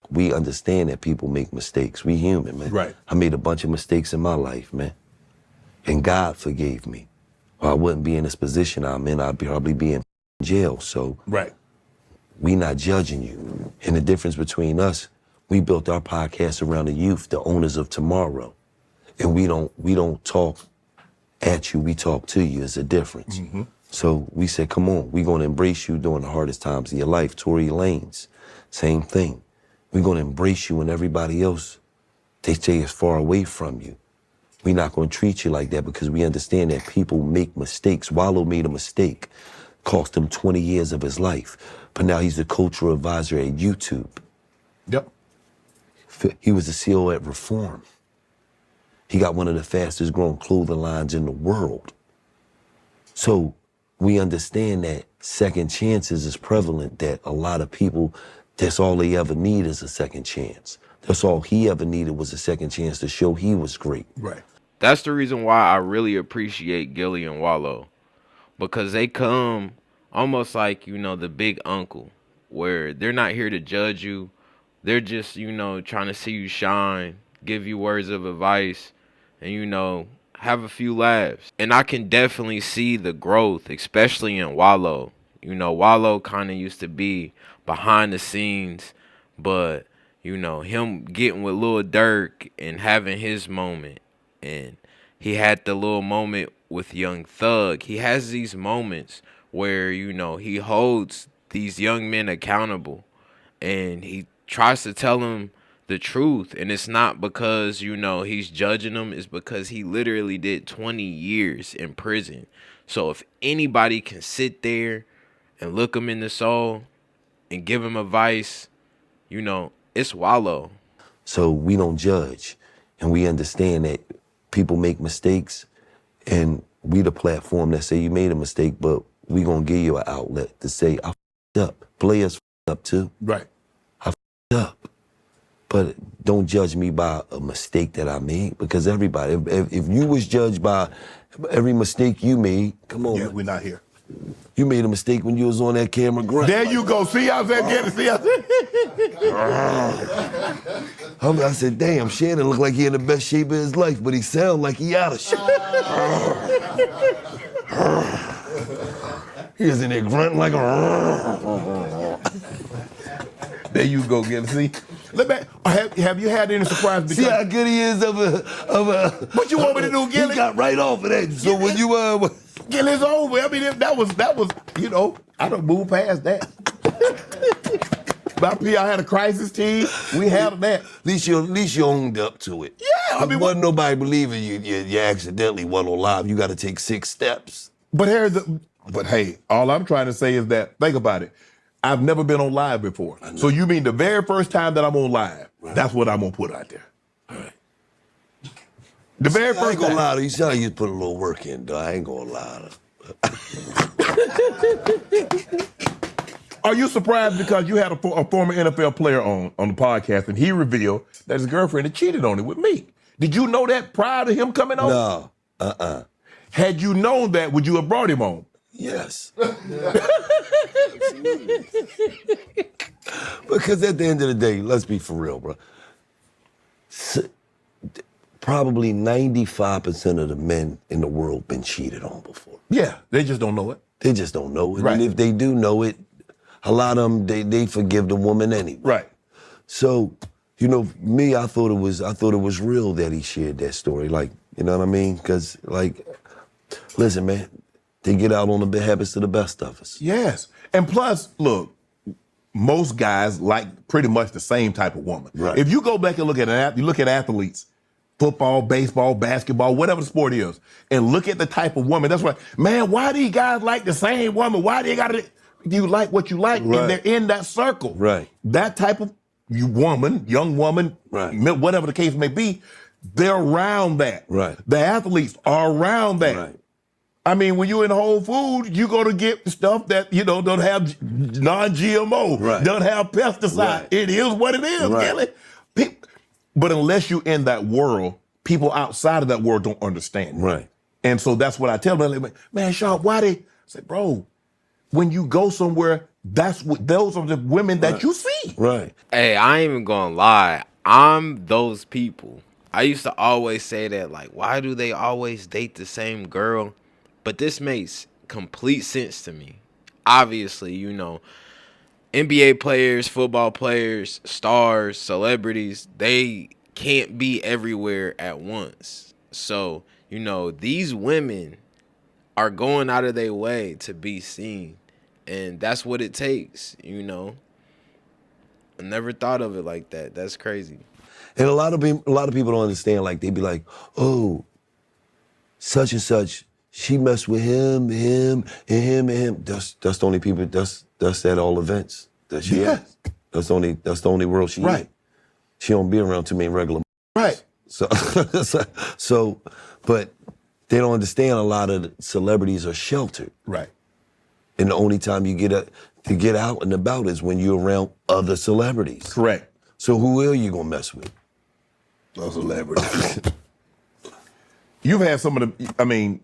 we understand that people make mistakes. We human, man. Right. I made a bunch of mistakes in my life, man. And God forgave me. Or I wouldn't be in this position I'm in. I'd probably be in jail. So right. We not judging you. And the difference between us, we built our podcast around the youth, the owners of tomorrow. And we don't talk at you, we talk to you. It's a difference. Mm-hmm. So we said, come on, we're gonna embrace you during the hardest times of your life. Tory Lanez, same thing. We're gonna embrace you when everybody else, they stay as far away from you. We're not gonna treat you like that because we understand that people make mistakes. Wallow made a mistake, cost him 20 years of his life, but now he's the cultural advisor at YouTube. Yep. He was the CEO at Reform. He got one of the fastest growing clothing lines in the world. So we understand that second chances is prevalent, that a lot of people, that's all they ever need is a second chance. That's all he ever needed was a second chance to show he was great. Right. That's the reason why I really appreciate Gillie and Wallow, because they come almost like, you know, the big uncle, where they're not here to judge you. They're just, you know, trying to see you shine, give you words of advice, and, you know, have a few laughs. And I can definitely see the growth, especially in Wallow. You know, Wallow kind of used to be behind the scenes, but, you know, him getting with Lil Durk and having his moment, and he had the little moment with Young Thug. He has these moments where, you know, he holds these young men accountable, and he tries to tell them the truth. And it's not because, you know, he's judging them. It's because he literally did 20 years in prison. So if anybody can sit there and look him in the soul and give him advice, you know, it's Wallow. So we don't judge, and we understand that people make mistakes, and we the platform that say you made a mistake, but we gonna give you an outlet to say, I f***ed up. Players f***ed up too. Right. I f***ed up. But don't judge me by a mistake that I made, because everybody, if you was judged by every mistake you made, come on. Yeah, we're not here. You made a mistake when you was on that camera grunt. There you go. See how that getting? See how I said, damn, Shannon looked like he in the best shape of his life, but he sound like he out of shape. He was in there grunting like a... There you go, Gillie. See? Have you had any surprises? See how good he is of a... What you want me to do, Gillie? He got right off of that. So when you... Gillie's over. I mean, that was, you know, I don't move past that. About I had a crisis team. We handled that. At least you owned up to it. Yeah, I mean, wasn't nobody believing you accidentally went on live. You got to take 6 steps. But hey, all I'm trying to say is that, think about it. I've never been on live before. So you mean the very first time that I'm on live, that's what I'm gonna put out there. All right. The very first I ain't gonna time. lie to you. See how you put a little work in, though. I ain't gonna lie to Are you surprised because you had a former NFL player on the podcast, and he revealed that his girlfriend had cheated on him with me? Did you know that prior to him coming on? No. Had you known that, would you have brought him on? Yes. Because at the end of the day, let's be for real, bro. Probably 95% of the men in the world been cheated on before. Yeah, they just don't know it. They just don't know it. Right. And if they do know it, a lot of them, they forgive the woman anyway. Right. So, you know, me, I thought it was real that he shared that story. Like, you know what I mean? Because, like, listen, man, they get out on the bad habits of the best of us. Yes. And plus, look, most guys like pretty much the same type of woman. Right. If you go back and look at athletes, football, baseball, basketball, whatever the sport is, and look at the type of woman, that's why, man, why these guys like the same woman? Why they got to, you like what you like, Right. and they're in that circle. Right. That type of woman, young woman, Right. whatever the case may be, they're around that. Right. The athletes are around that. Right. I mean, when you're in Whole Foods, you're going to get stuff that, you know, don't have non-GMO, Right. don't have pesticide. Right. It is what it is, Right. Gillie. But unless you're in that world, people outside of that world don't understand. Right. And so that's what I tell them. Like, man, Sean, why they? I say, bro, when you go somewhere, those are the women that you see. Right. Hey, I ain't even gonna lie. I'm those people. I used to always say that, like, why do they always date the same girl? But this makes complete sense to me. Obviously, NBA players, football players, stars, celebrities, they can't be everywhere at once. So, these women are going out of their way to be seen. And that's what it takes. I never thought of it like that. That's crazy. And a lot of people don't understand. Like they be like, "Oh, such and such, she messed with him, him, and him, and him." That's the only people. That's at all events that she has. That's the only world she Right. in. She don't be around too many regular. Right. So, but they don't understand. A lot of celebrities are sheltered, Right. and the only time you get to get out and about is when you're around other celebrities. Correct. So who are you gonna mess with? A celebrity. You've had some of the, $1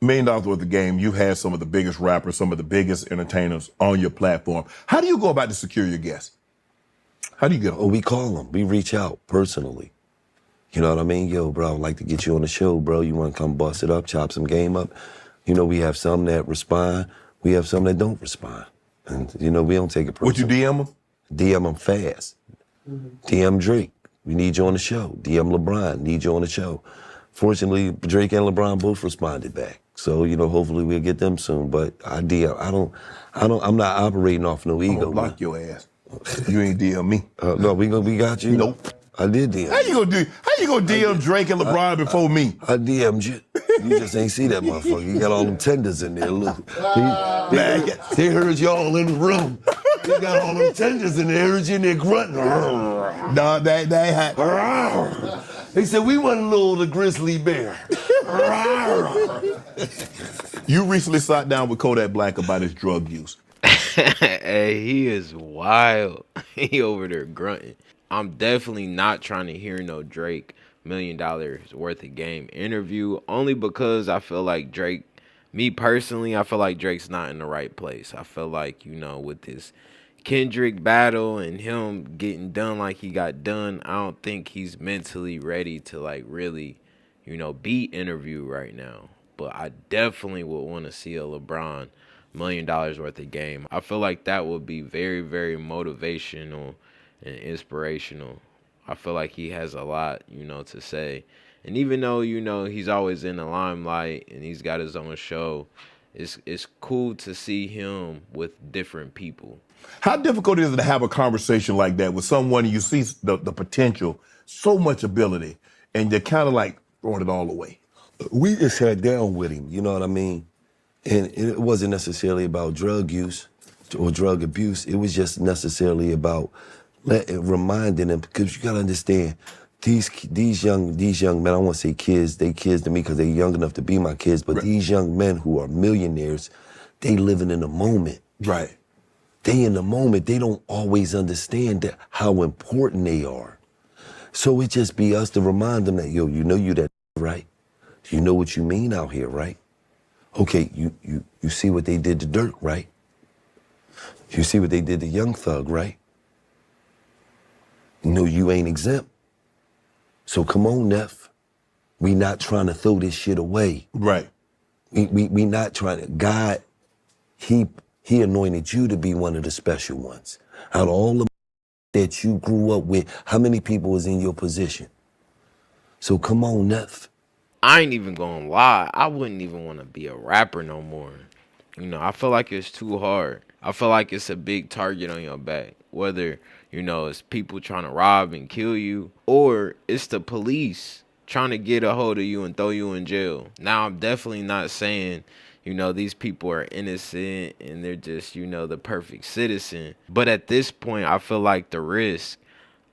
million worth of game. You've had some of the biggest rappers, some of the biggest entertainers on your platform. How do you go about to secure your guests? How do you get them? Oh, we call them. We reach out personally. You know what I mean? Yo, bro, I'd like to get you on the show, bro. You want to come bust it up, chop some game up? We have some that respond. We have some that don't respond. And, we don't take it personally. Would you DM them? DM them fast. DM Drake. We need you on the show. DM LeBron. Need you on the show. Fortunately, Drake and LeBron both responded back. So, hopefully we'll get them soon. But I'm not operating off no I'm ego. gonna block your ass. You ain't DM me. No, we got you. Nope. I did DM. How you gonna DM Drake and LeBron before me? I DM'd you. You just ain't see that motherfucker. You got all them tenders in there. Look. They heard y'all in the room. You got all them tenders in there. Heard you in there grunting. No, they ain't hot. They said, we want a little the grizzly bear. You recently sat down with Kodak Black about his drug use. Hey, he is wild. He over there grunting. I'm definitely not trying to hear no Drake $1 million worth of game interview, only because I feel like Drake, me personally, I feel like Drake's not in the right place. I feel like, with this Kendrick battle and him getting done like he got done, I don't think he's mentally ready to like really, be interviewed right now. But I definitely would want to see a LeBron $1 million worth of game. I feel like that would be very, very motivational and inspirational. I feel like he has a lot, to say. And even though, he's always in the limelight and he's got his own show, it's cool to see him with different people. How difficult is it to have a conversation like that with someone you see the potential, so much ability, and you're kind of like throwing it all away? We just sat down with him, you know what I mean? And it wasn't necessarily about drug use or drug abuse. It was just necessarily about reminding them, because you gotta understand, these young men, I don't want to say kids, they kids to me because they're young enough to be my kids, but these young men who are millionaires, they living in the moment. Right. They in the moment, they don't always understand how important they are. So it just be us to remind them that, yo, you that, right? You know what you mean out here, right? Okay, you see what they did to Durk, right? You see what they did to Young Thug, right? You ain't exempt. So come on, Neff. We not trying to throw this shit away. Right. We not trying to. God, he anointed you to be one of the special ones. Out of all the that you grew up with, how many people was in your position? So come on, Neff. I ain't even gonna lie. I wouldn't even want to be a rapper no more. I feel like it's too hard. I feel like it's a big target on your back. Whether, it's people trying to rob and kill you, or it's the police trying to get a hold of you and throw you in jail. Now, I'm definitely not saying, these people are innocent and they're just, the perfect citizen. But at this point, I feel like the risk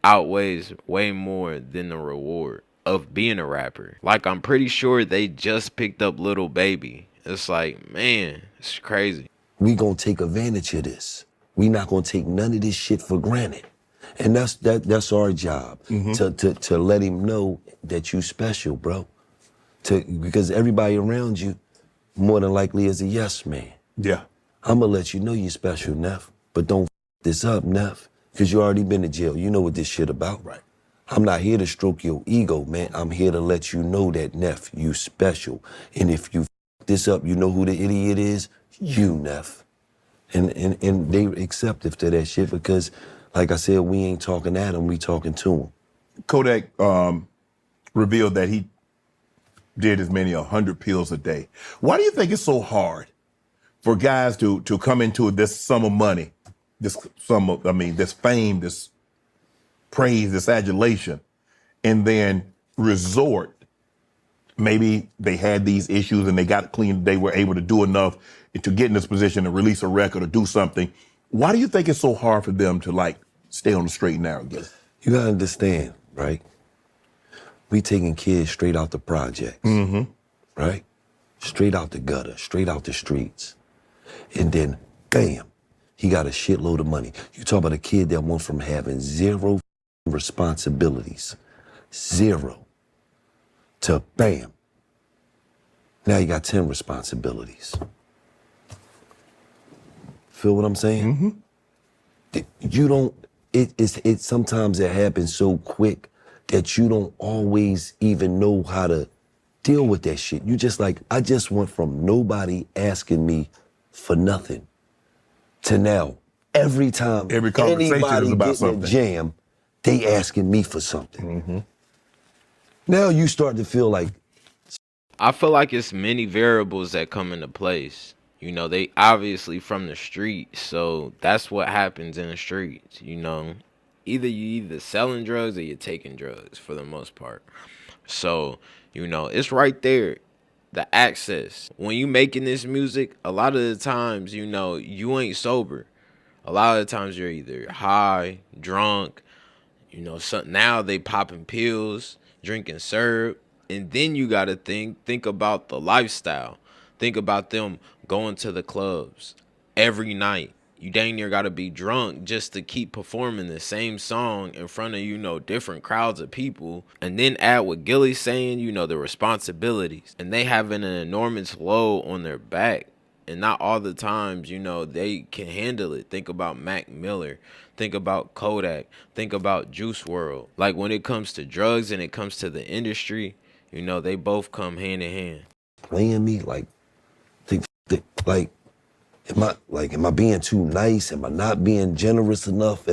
outweighs way more than the reward of being a rapper. Like, I'm pretty sure they just picked up Lil Baby. It's like, man, it's crazy. We gonna take advantage of this. We not gonna take none of this shit for granted. And that's our job, to let him know that you special, bro. Because everybody around you more than likely is a yes man. Yeah. I'm gonna let you know you special, Neff. but don't this up, Neff, because you already been to jail. You know what this shit about. Right. I'm not here to stroke your ego, man. I'm here to let you know that, Neff, you special. And if you this up, you know who the idiot is? You, Neff. And they receptive to that shit because, like I said, we ain't talking at him, we talking to him. Kodak revealed that he did as many 100 pills a day. Why do you think it's so hard for guys to come into this sum of money, this fame, this praise, this adulation, and then resort? Maybe they had these issues and they got clean. They were able to do enough to get in this position to release a record or do something. Why do you think it's so hard for them to stay on the straight and narrow again? You gotta understand, right? We taking kids straight out the projects, right? Straight out the gutter, straight out the streets. And then, bam, he got a shitload of money. You talk about a kid that went from having zero responsibilities, zero, to bam, now you got 10 responsibilities. Feel what I'm saying? You don't, it sometimes it happens so quick that you don't always even know how to deal with that shit. You just I just went from nobody asking me for nothing to now every time Every conversation anybody is about getting something. a jam, they asking me for something. Now you start to feel like, I feel like it's many variables that come into place. You know, they obviously from the street, so that's what happens in the streets. You know, you either selling drugs or you're taking drugs for the most part. So, you know, it's right there, the access. When you making this music, a lot of the times, you know, you ain't sober. A lot of the times you're either high, drunk, you know, now they popping pills, drinking syrup, and then you got to think about the lifestyle. Think about them going to the clubs every night. You dang near got to be drunk just to keep performing the same song in front of, you know, different crowds of people. And then add what Gillie's saying, you know, the responsibilities. And they having an enormous load on their back. And not all the times, you know, they can handle it. Think about Mac Miller. Think about Kodak. Think about Juice WRLD. Like when it comes to drugs and it comes to the industry, you know, they both come hand in hand. playing me am I being too nice? Am I not being generous enough?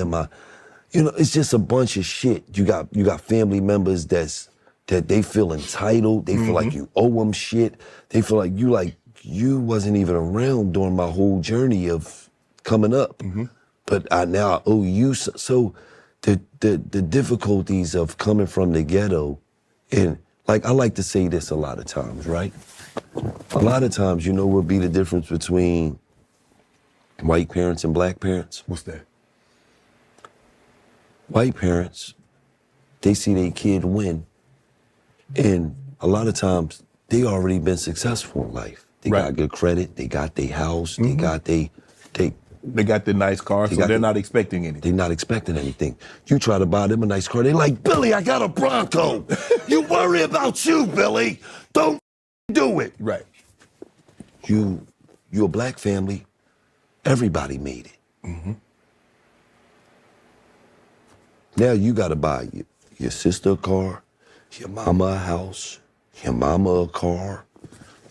It's just a bunch of shit. You got family members that they feel entitled. They feel like you owe them shit. They feel like you wasn't even around during my whole journey of coming up. But now I owe you. So the difficulties of coming from the ghetto, and I like to say this a lot of times, right? A lot of times, you know what would be the difference between white parents and black parents? What's that? White parents, they see their kid win, and a lot of times they already been successful in life. They got good credit, they got their house, they got the nice car, so they're not expecting anything. They're not expecting anything. You try to buy them a nice car, they like, Billy, I got a Bronco. You worry about you, Billy. Don't do it. Right. You a black family, everybody made it. Now you gotta buy your sister a car, your mama a house, your mama a car,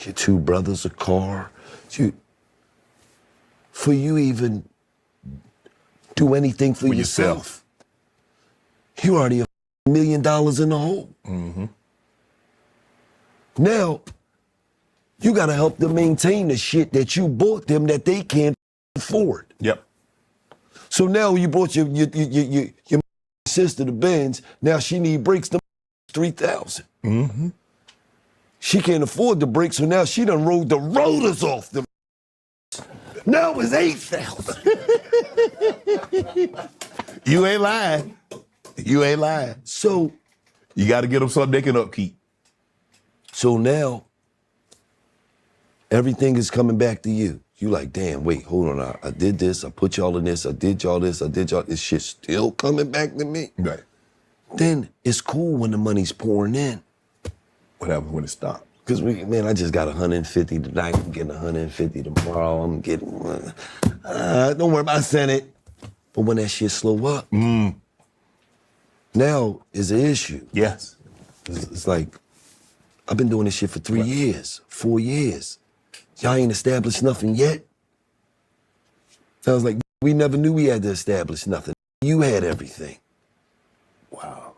your two brothers a car. For you even do anything for yourself, you already $1 million in the hole. Now, you gotta help them maintain the shit that you bought them that they can't afford. Yep. So now you bought your sister the Benz, now she need brakes, the $3,000. She can't afford the brakes, so now she done rolled the rotors off them. Now it's $8,000. You ain't lying. You ain't lying. So you got to get them something they can upkeep. So now everything is coming back to you. You like, damn, wait, hold on. I did this, I put y'all in this, I did y'all this, this shit still coming back to me. Right. Then it's cool when the money's pouring in. What happens when it stops? Cause man, I just got 150 tonight. I'm getting 150 tomorrow. I'm getting don't worry about sending it. But when that shit slow up, now is an issue. Yes. It's like, I've been doing this shit for 3 years, 4 years. Y'all ain't established nothing yet. Sounds like we never knew we had to establish nothing. You had everything. Wow.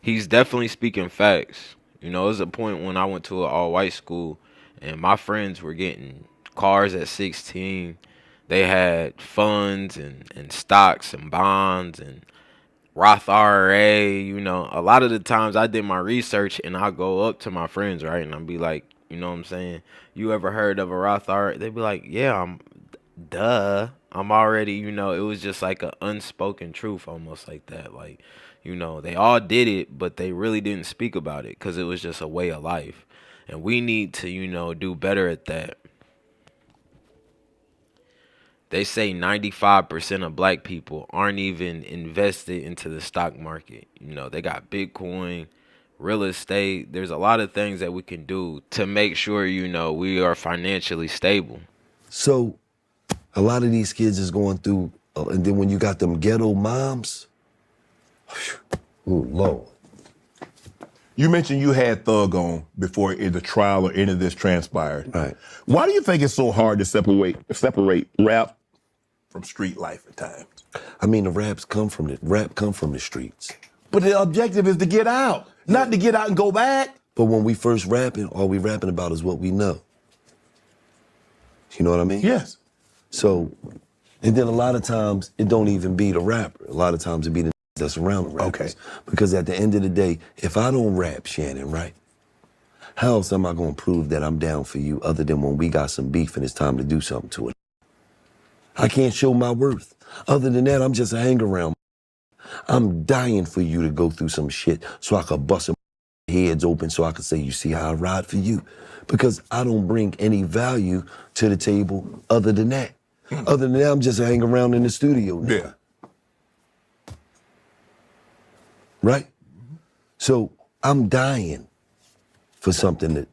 He's definitely speaking facts. You know, there's a point when I went to an all-white school and my friends were getting cars at 16. They had funds and stocks and bonds and Roth IRA. You know, a lot of the times I did my research and I'll go up to my friends, right? And I'll be like, you know what I'm saying? You ever heard of a Roth IRA? They'd be like, yeah, I'm already, you know, it was just like an unspoken truth almost like that. Like, you know, they all did it, but they really didn't speak about it because it was just a way of life. And we need to, you know, do better at that. They say 95% of black people aren't even invested into the stock market. You know, they got Bitcoin, real estate. There's a lot of things that we can do to make sure, you know, we are financially stable. So, a lot of these kids is going through, and then when you got them ghetto moms, ooh, Lord. You mentioned you had Thug on before the trial or any of this transpired. Right. Why do you think it's so hard to separate rap from street life at times? I mean, the rap come from the streets. But the objective is to get out, not to get out and go back. But when we first rapping, all we rapping about is what we know. You know what I mean? Yes. So, and then a lot of times it don't even be the rapper. A lot of times it be the that's around the rappers. Okay. Because at the end of the day, if I don't rap, Shannon, right? How else am I gonna prove that I'm down for you other than when we got some beef and it's time to do something to it? I can't show my worth. Other than that, I'm just a hang around. I'm dying for you to go through some shit so I could bust some heads open so I could say, you see how I ride for you? Because I don't bring any value to the table other than that. Other than that, I'm just a hang around in the studio now. Yeah. Right? So I'm dying for somebody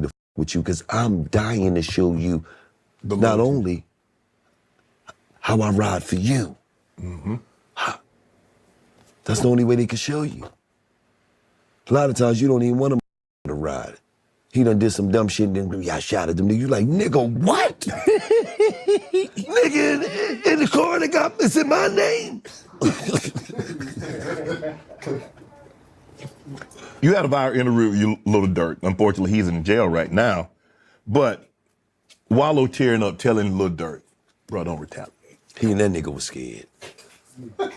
to f with you because I'm dying to show you not only how I ride for you. That's the only way they can show you. A lot of times you don't even want to ride. He done did some dumb shit and then I shot at them. You like, nigga, what? Nigga, in the car that got, it's in my name. You had a viral interview with Lil Durk. Unfortunately, he's in jail right now. But Wallow tearing up telling Lil Durk, bro, don't retaliate. He and that nigga was scared. That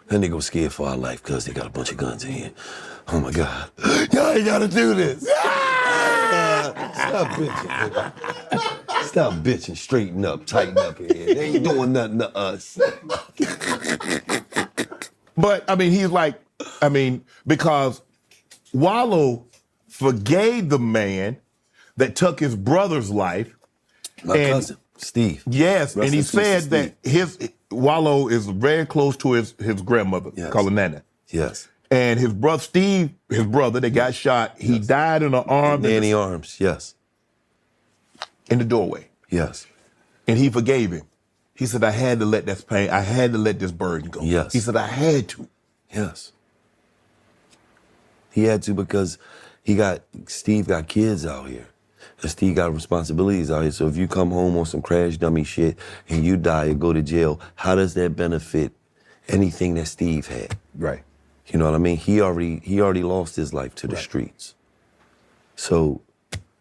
nigga was scared for our life because they got a bunch of guns in here. Oh my God. Y'all ain't gotta do this. Stop bitching, nigga. Stop bitching, straighten up, tighten up in here. They ain't doing nothing to us. But, I mean, he's like, because Wallow forgave the man that took his brother's life. My cousin, Steve. Yes, Rest and he in peace said to that Wallow is very close to his grandmother, Yes. called her Nana. Yes. And his brother, Steve, his brother that got shot, he died in the arm. Nanny arms, yes. In the doorway. Yes. And he forgave him. He said, I had to let this pain, I had to let this burden go. Yes. He said, I had to. Yes. He had to because Steve got kids out here. And Steve got responsibilities out here. So if you come home on some crash dummy shit and you die or go to jail, how does that benefit anything that Steve had? Right. You know what I mean? He already lost his life to the streets. So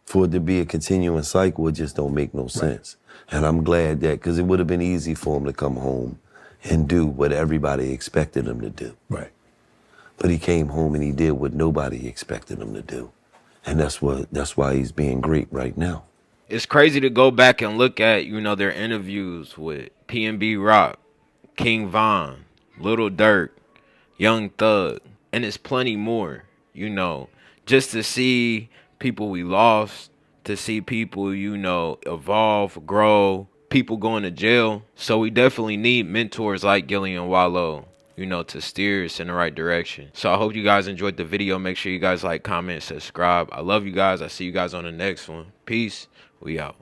for it to be a continuing cycle, it just don't make no sense. And I'm glad that, because it would have been easy for him to come home and do what everybody expected him to do. Right. But he came home and he did what nobody expected him to do. And that's why he's being great right now. It's crazy to go back and look at, you know, their interviews with P&B Rock, King Von, Little Durk, Young Thug, and it's plenty more, you know, just to see people we lost, to see people, you know, evolve, grow, people going to jail. So we definitely need mentors like Gillie and Wallow you know, to steer us in the right direction. So I hope you guys enjoyed the video. Make sure you guys like, comment, subscribe. I love you guys. I see you guys on the next one. Peace. We out.